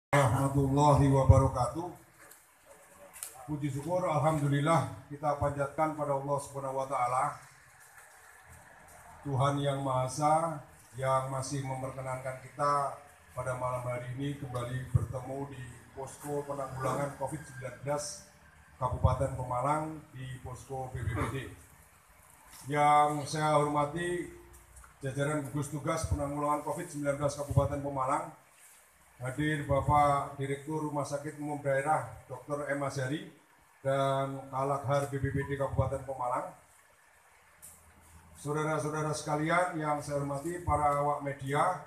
Warahmatullahi wabarakatuh. Puji syukur alhamdulillah kita panjatkan pada Allah Subhanahu wa taala, Tuhan yang Maha Esa, yang masih memperkenankan kita pada malam hari ini kembali bertemu di posko penanggulangan COVID-19 Kabupaten Pemalang di posko BPBD. Yang saya hormati jajaran gugus tugas penanggulangan COVID-19 Kabupaten Pemalang, hadir Bapak Direktur Rumah Sakit Umum Daerah Dr. M. Azhari dan Kalakhar BPBD Kabupaten Pemalang. Saudara-saudara sekalian yang saya hormati, para awak media,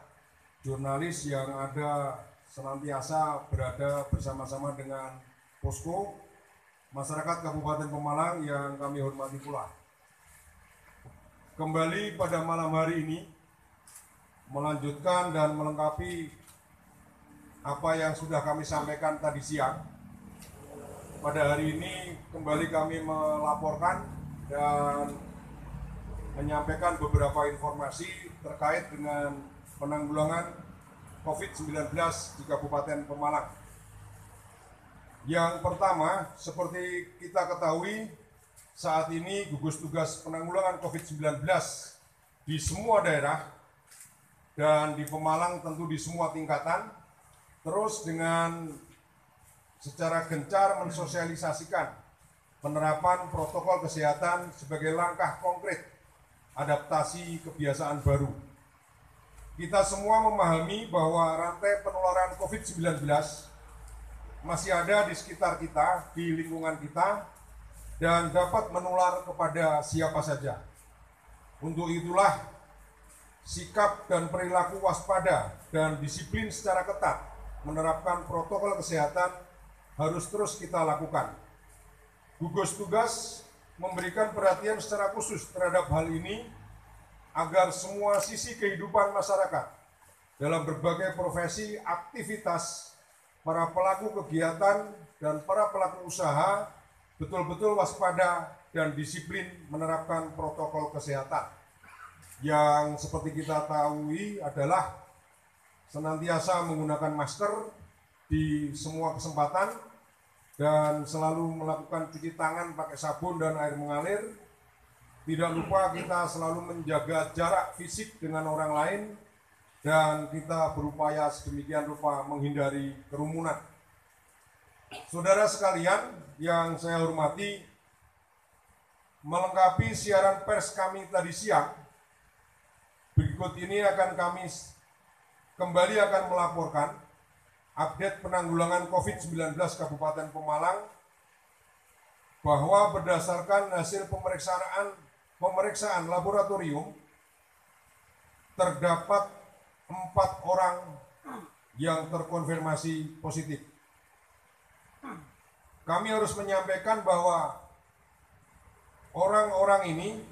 jurnalis yang ada senantiasa berada bersama-sama dengan posko, masyarakat Kabupaten Pemalang yang kami hormati pula. Kembali pada malam hari ini, melanjutkan dan melengkapi apa yang sudah kami sampaikan tadi siang. Pada hari ini kembali kami melaporkan dan menyampaikan beberapa informasi terkait dengan penanggulangan COVID-19 di Kabupaten Pemalang. Yang pertama, seperti kita ketahui, saat ini gugus tugas penanggulangan COVID-19 di semua daerah dan di Pemalang tentu di semua tingkatan terus dengan secara gencar mensosialisasikan penerapan protokol kesehatan sebagai langkah konkret adaptasi kebiasaan baru. Kita semua memahami bahwa rantai penularan COVID-19 masih ada di sekitar kita, di lingkungan kita, dan dapat menular kepada siapa saja. Untuk itulah sikap dan perilaku waspada dan disiplin secara ketat menerapkan protokol kesehatan harus terus kita lakukan. Gugus tugas memberikan perhatian secara khusus terhadap hal ini agar semua sisi kehidupan masyarakat dalam berbagai profesi, aktivitas, para pelaku kegiatan dan para pelaku usaha betul-betul waspada dan disiplin menerapkan protokol kesehatan. Yang seperti kita ketahui adalah senantiasa menggunakan masker di semua kesempatan dan selalu melakukan cuci tangan pakai sabun dan air mengalir. Tidak lupa kita selalu menjaga jarak fisik dengan orang lain dan kita berupaya sedemikian rupa menghindari kerumunan. Saudara sekalian yang saya hormati, melengkapi siaran pers kami tadi siang, berikut ini akan kami kembali melaporkan update penanggulangan COVID-19 Kabupaten Pemalang bahwa berdasarkan hasil pemeriksaan laboratorium terdapat 4 orang yang terkonfirmasi positif. Kami harus menyampaikan bahwa orang-orang ini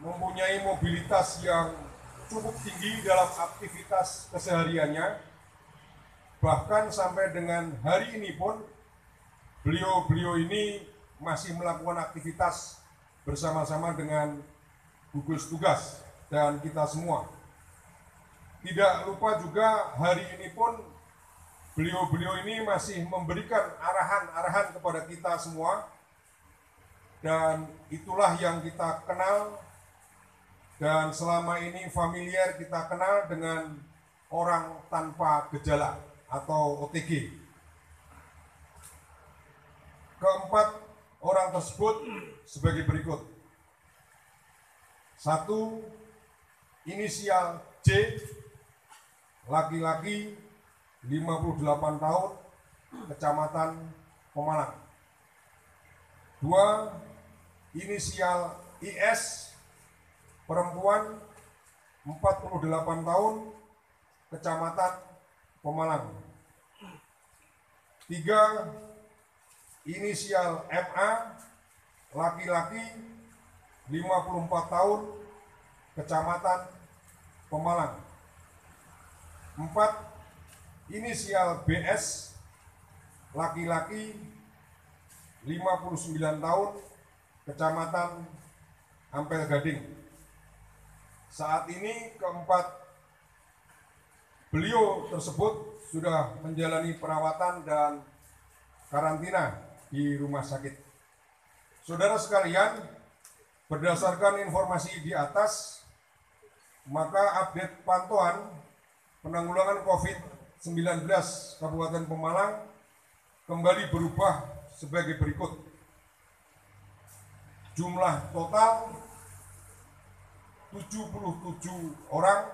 mempunyai mobilitas yang cukup tinggi dalam aktivitas kesehariannya. Bahkan sampai dengan hari ini pun beliau ini masih melakukan aktivitas bersama-sama dengan gugus tugas dan kita semua. Tidak lupa juga hari ini pun beliau ini masih memberikan arahan-arahan kepada kita semua, dan itulah yang kita kenal dan selama ini familiar kita kenal dengan orang tanpa gejala atau OTG. Keempat orang tersebut sebagai berikut. 1. Inisial J, laki-laki, 58 tahun, Kecamatan Pemalang. 2. Inisial IS, perempuan, 48 tahun, Kecamatan Pemalang. 3. Inisial MA, laki-laki, 54 tahun, Kecamatan Pemalang. 4. Inisial BS, laki-laki, 59 tahun, Kecamatan Ampel Gading. Saat ini keempat beliau tersebut sudah menjalani perawatan dan karantina di rumah sakit. Saudara sekalian, berdasarkan informasi di atas, maka update pantauan penanggulangan COVID-19 Kabupaten Pemalang kembali berubah sebagai berikut. Jumlah total 77 orang,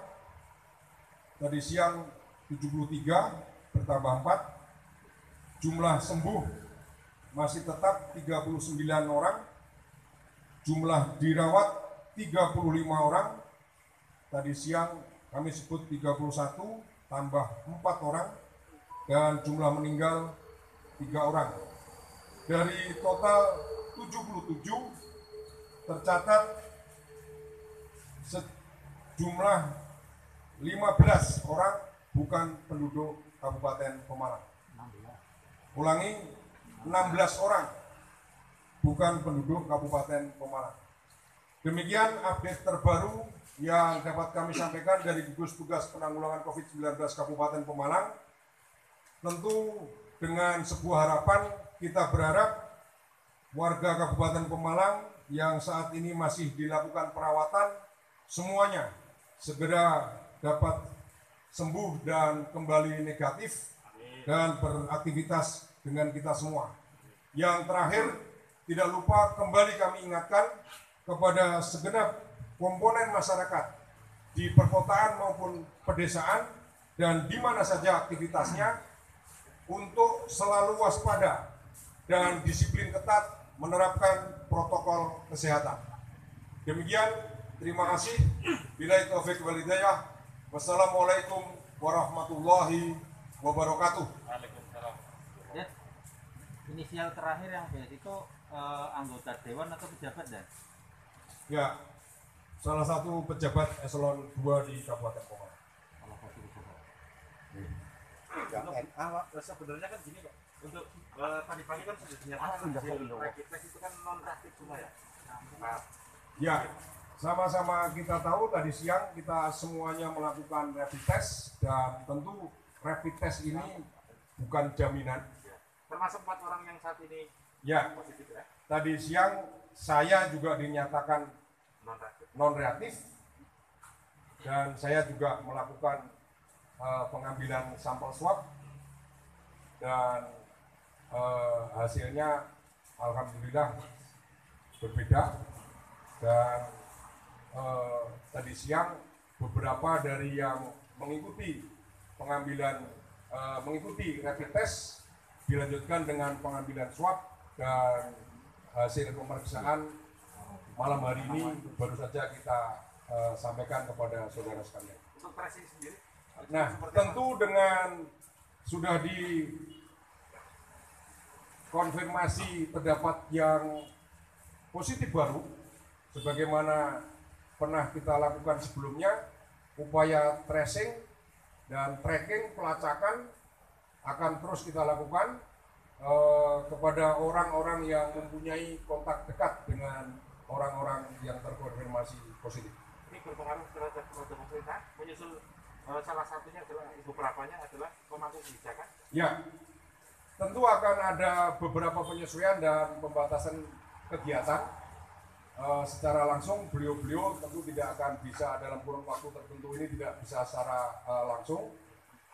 tadi siang 73 bertambah 4. Jumlah sembuh masih tetap 39 orang. Jumlah dirawat 35 orang. Tadi siang kami sebut 31 tambah 4 orang, dan jumlah meninggal 3 orang. Dari total 77 tercatat sejumlah 15 orang bukan penduduk Kabupaten Pemalang. Ulangi, 16 orang bukan penduduk Kabupaten Pemalang. Demikian update terbaru yang dapat kami sampaikan dari gugus tugas penanggulangan COVID-19 Kabupaten Pemalang. Tentu dengan sebuah harapan, kita berharap warga Kabupaten Pemalang yang saat ini masih dilakukan perawatan, semuanya segera dapat sembuh dan kembali negatif dan beraktivitas dengan kita semua. Yang terakhir, tidak lupa kembali kami ingatkan kepada segenap komponen masyarakat di perkotaan maupun pedesaan dan di mana saja aktivitasnya untuk selalu waspada dan disiplin ketat menerapkan protokol kesehatan. Demikian, terima kasih. Billahi taufiq wal hidayah. Wassalamualaikum warahmatullahi wabarakatuh. Waalaikumsalam. Ya, inisial terakhir yang biasa itu anggota dewan atau pejabat, dan? Ya, salah satu pejabat eselon 2 di Kabupaten Pemalang. Sebenarnya kan gini, Pak. Untuk tadi pagi kan sudah dinyatakan hasil rapid test itu kan non reaktif semua ya. Ya, sama-sama kita tahu tadi siang kita semuanya melakukan rapid test, dan tentu rapid test ini bukan jaminan. Termasuk 4 orang yang saat ini Ya, positif ya. tadi siang saya juga dinyatakan non reaktif, dan saya juga melakukan pengambilan sampel swab, dan hasilnya alhamdulillah berbeda. Dan tadi siang beberapa dari yang mengikuti pengambilan mengikuti rapid test dilanjutkan dengan pengambilan swab, dan hasil pemeriksaan malam hari ini baru saja kita sampaikan kepada saudara sekalian. Untuk tracing sendiri? Nah, tentu dengan sudah dikonfirmasi terdapat yang positif baru, sebagaimana pernah kita lakukan sebelumnya, upaya tracing dan tracking pelacakan akan terus kita lakukan kepada orang-orang yang mempunyai kontak dekat dengan orang-orang yang terkonfirmasi positif. Ini berpengaruh terhadap pemerintah, menyusul salah satunya adalah beberapanya adalah pemangku kebijakan. Ya, tentu akan ada beberapa penyesuaian dan pembatasan kegiatan. Secara langsung beliau-beliau tentu tidak akan bisa dalam kurun waktu tertentu ini tidak bisa secara langsung.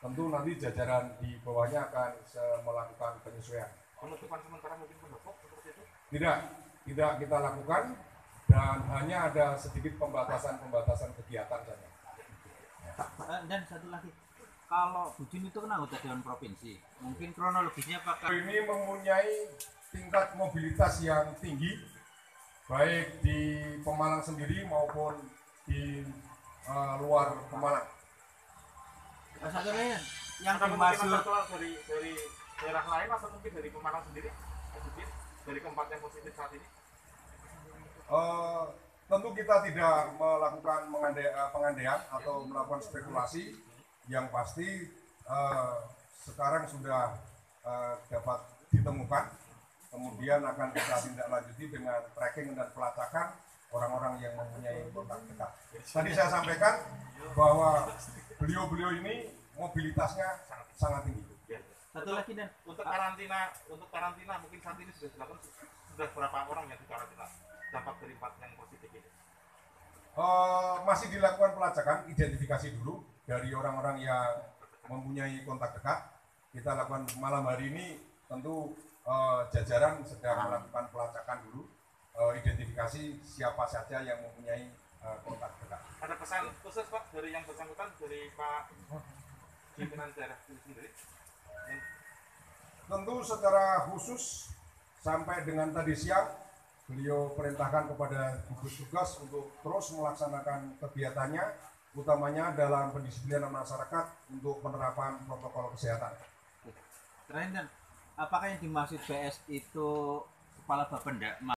Tentu nanti jajaran di bawahnya akan melakukan penyesuaian. Penutupan sementara mungkin pendukung seperti itu? Tidak kita lakukan, dan hanya ada sedikit pembatasan kegiatan saja. Dan satu lagi, kalau Bujin itu kan anggota Dewan Provinsi, mungkin kronologisnya apakah ini mempunyai tingkat mobilitas yang tinggi, baik di Pemalang sendiri maupun di luar Pemalang. satu lain yang ada dimaksud dari daerah lain atau mungkin dari Pemalang sendiri, dari keempat yang positif saat ini? Tentu kita tidak melakukan pengandaian atau melakukan spekulasi. Yang pasti sekarang sudah dapat ditemukan, kemudian akan kita tindak lanjuti dengan tracking dan pelacakan orang-orang yang mempunyai kontak dekat. Tadi saya sampaikan bahwa beliau-beliau ini mobilitasnya sangat tinggi. Satu lagi dan Untuk karantina mungkin saat ini sudah dilakukan, sudah berapa orang yang dikarantina dampak dari 4 yang positif ini? Masih dilakukan pelacakan, identifikasi dulu dari orang-orang yang mempunyai kontak dekat. Kita lakukan malam hari ini, tentu jajaran sedang melakukan pelacakan dulu, identifikasi siapa saja yang mempunyai kontak dekat. Ada pesan khusus Pak dari yang bersangkutan, dari Pak pimpinan daerah itu sendiri? Tentu secara khusus sampai dengan tadi siang beliau perintahkan kepada gugus tugas untuk terus melaksanakan kegiatannya, utamanya dalam pendisiplinan masyarakat untuk penerapan protokol kesehatan. terakhir dan apakah yang dimaksud BS itu kepala Bapenda